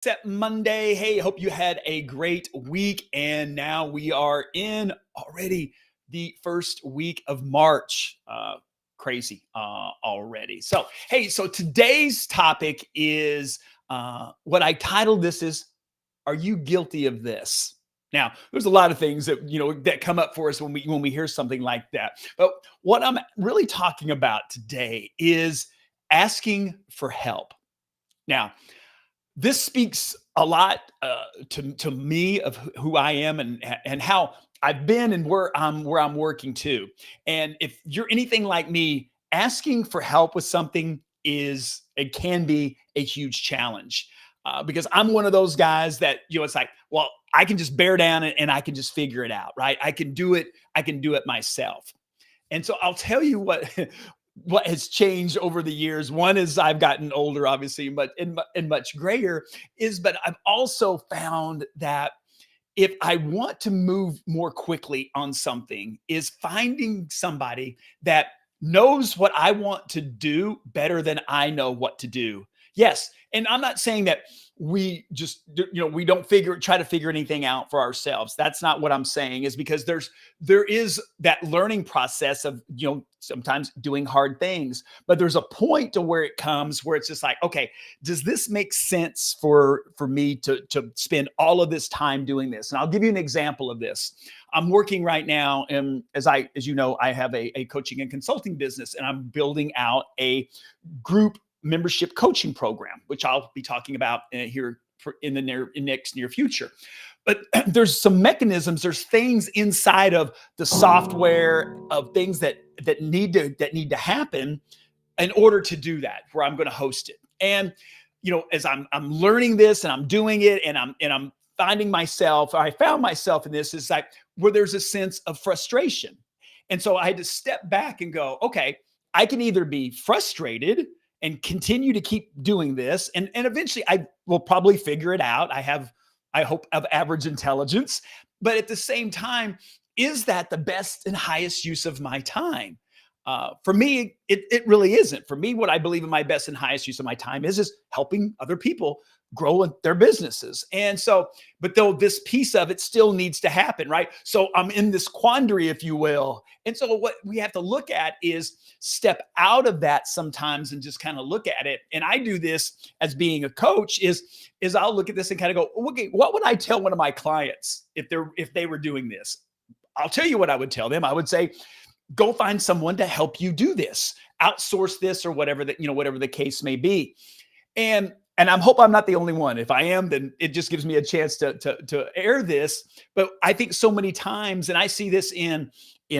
Set Monday. Hey, hope you had a great week. And now we are in already the first week of March. Crazy already. So today's topic is what I titled this is, are you guilty of this? Now, there's a lot of things that that come up for us when we hear something like that. But what I'm really talking about today is asking for help. Now, this speaks a lot to me of who I am and how I've been and where I'm working to. And if you're anything like me, asking for help with something is it can be a huge challenge because I'm one of those guys that it's like, well, I can just bear down and I can just figure it out, right? I can do it. I can do it myself. And so I'll tell you what what has changed over the years. One is I've gotten older, obviously, but and much grayer but I've also found that if I want to move more quickly on something, is finding somebody that knows what I want to do better than I know what to do. Yes, and I'm not saying that we just we don't try to figure anything out for ourselves. That's not what I'm saying. Is because there is that learning process of sometimes doing hard things, but there's a point to where it comes where it's just like, okay, does this make sense for me to spend all of this time doing this? And I'll give you an example of this. I'm working right now, and as you know, I have a coaching and consulting business, and I'm building out a group membership coaching program, which I'll be talking about here in the next near future. But there's some mechanisms, there's things inside of the software of things that need to happen in order to do that, where I'm going to host it. And as I'm learning this and I'm doing it and I'm finding myself, I found myself in this, is like where there's a sense of frustration. And so I had to step back and go, okay, I can either be frustrated and continue to keep doing this. And eventually I will probably figure it out. I hope, of average intelligence. But at the same time, is that the best and highest use of my time? For me, it really isn't. For me, what I believe in my best and highest use of my time is helping other people grow their businesses. And so, but though this piece of it still needs to happen, right? So I'm in this quandary, if you will. And so what we have to look at is step out of that sometimes and just kind of look at it. And I do this as being a coach is I'll look at this and kind of go, okay, what would I tell one of my clients if they were doing this? I'll tell you what I would tell them. I would say, go find someone to help you do this, outsource this, or whatever whatever the case may be. And I hope I'm not the only one. If I am, then it just gives me a chance to air this. But I think so many times, and I see this in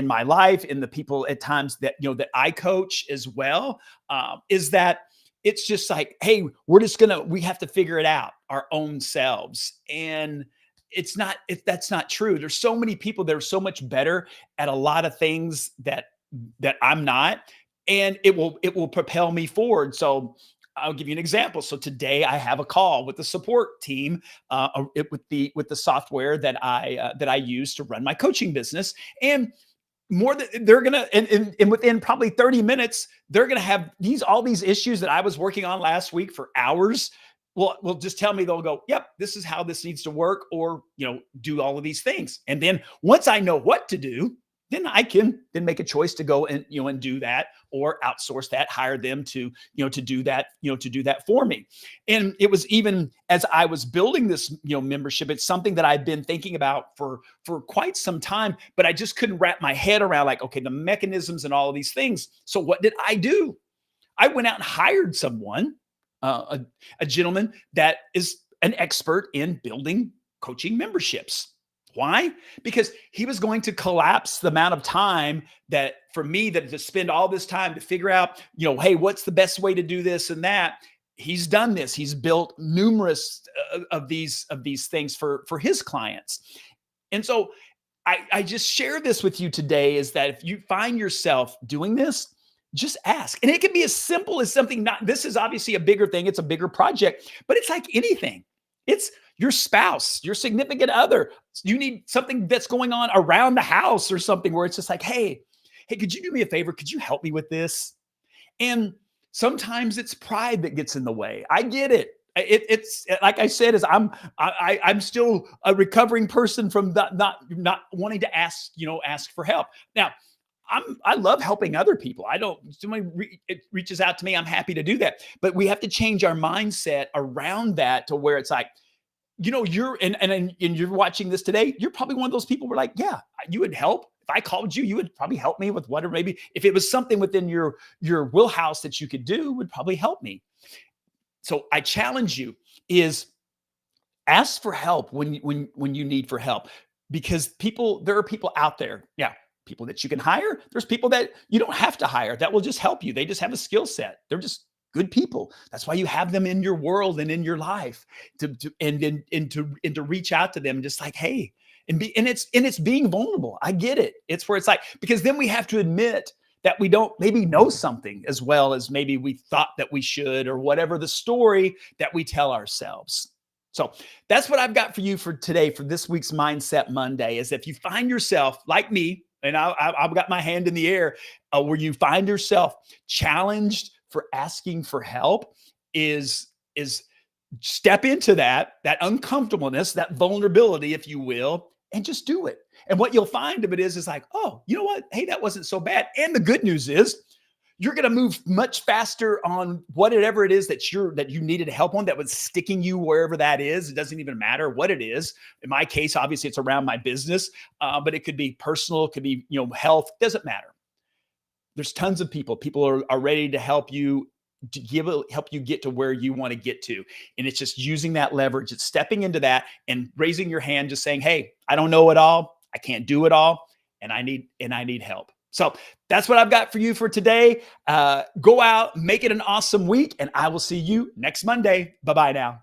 my life, in the people at times that that I coach as well, is that it's just like, hey, we have to figure it out our own selves. And that's not true. There's so many people that are so much better at a lot of things that I'm not, and it will propel me forward. So I'll give you an example. So today I have a call with the support team with the software that I use to run my coaching business, and more than they're gonna and within probably 30 minutes they're gonna have all these issues that I was working on last week for hours. Will just tell me, they'll go, yep, this is how this needs to work, or do all of these things. And then once I know what to do, then I can then make a choice to go and and do that, or outsource that, hire them to to do that for me. And it was, even as I was building this membership, it's something that I've been thinking about for quite some time, but I just couldn't wrap my head around, like, okay, the mechanisms and all of these things. So what did I do? I went out and hired someone, a gentleman that is an expert in building coaching memberships. Why? Because he was going to collapse the amount of time that for me to spend all this time to figure out, hey, what's the best way to do this and that. He's done this. He's built numerous of these things for his clients. And so I just share this with you today, is that if you find yourself doing this, just ask. And it can be as simple as something, this is obviously a bigger thing. It's a bigger project, but it's like anything. It's your spouse, your significant other. You need something that's going on around the house or something where it's just like, hey, could you do me a favor? Could you help me with this? And sometimes it's pride that gets in the way. I get it. It's like I said, is I'm still a recovering person from not wanting to ask for help. Now, I love helping other people. I don't somebody it reaches out to me, I'm happy to do that. But we have to change our mindset around that to where it's like, you're and you're watching this today. You're probably one of those people who are like, yeah, you would help. If I called you, you would probably help me with whatever. Maybe if it was something within your wheelhouse that you could do, would probably help me. So I challenge you is ask for help when you need for help, because there are people out there. Yeah, people that you can hire. There's people that you don't have to hire that will just help you. They just have a skill set. They're just good people. That's why you have them in your world and in your life to reach out to them, just like, hey, and it's being vulnerable. I get it. It's where it's like, because then we have to admit that we don't maybe know something as well as maybe we thought that we should, or whatever the story that we tell ourselves. So that's what I've got for you for today, for this week's Mindset Monday, is if you find yourself like me, and I've got my hand in the air, where you find yourself challenged for asking for help, is step into that uncomfortableness, that vulnerability, if you will, and just do it. And what you'll find of it is like, oh, you know what? Hey, that wasn't so bad. And the good news is you're going to move much faster on whatever it is that you needed help on, that was sticking you wherever that is. It doesn't even matter what it is. In my case, obviously it's around my business, but it could be personal, it could be, health, doesn't matter. There's tons of people are ready to help you, help you get to where you want to get to. And it's just using that leverage. It's stepping into that and raising your hand, just saying, hey, I don't know it all. I can't do it all. And I need help. So that's what I've got for you for today. Go out, make it an awesome week, and I will see you next Monday. Bye-bye now.